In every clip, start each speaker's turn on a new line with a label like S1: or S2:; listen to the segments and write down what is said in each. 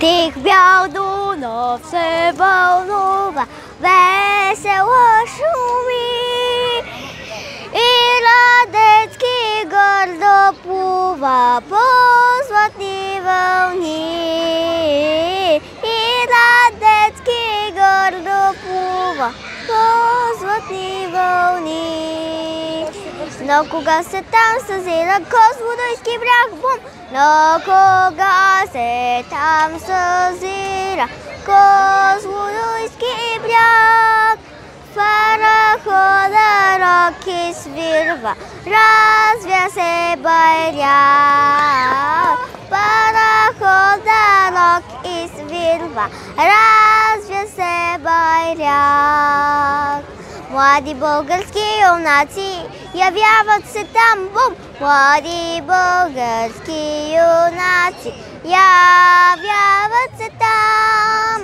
S1: Тих бял Дунав се вълнува, весело шуми и Радецки гордо плува по златни вълни. И Радецки гордо плува по златни вълни. Но кога се там съзира Козлодуйски бряг, бум! Но кога се там съзира Козлодуйски бряг, парахода роки свирва, развя се байрак. Парахода роки свирва, развя се байрак. Млади български юнаци явяват се там, бум! Млади български юнаци явяват се там.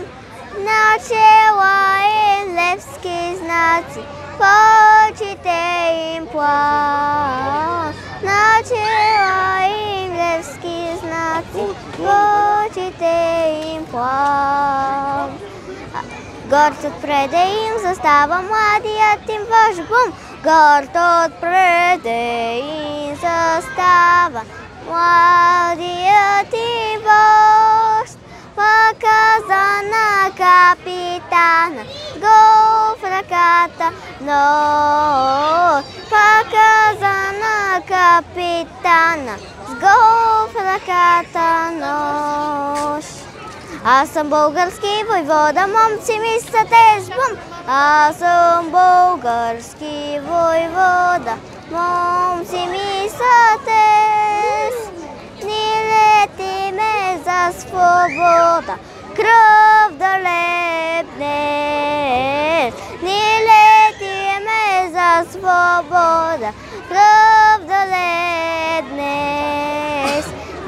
S1: На чела им левски знаци, в очите им плам. На чела им левски знаци, в очите им плам. Горд отпреде им застава младият им вожд, бум! Горд отпреде им застава младият им вожд. Показа на капитана с гол в ръката нож. Показа на капитана с гол в ръката нож. Аз съм български войвода, момци ми са теж, бум! Аз съм български войвода, момци ми са теж. Ни летиме за свобода, кръв да лепне. Ни летиме за свобода, кръв да лепне.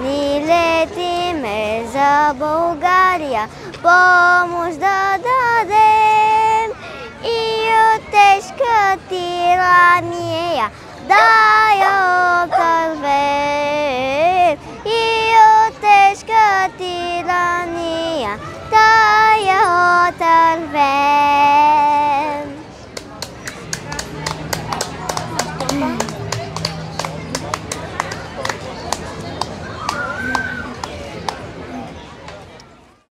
S1: Ни летиме за България, помощ да дадем и от тежка тирания да я отървем. И от тежка тирания да я отървем.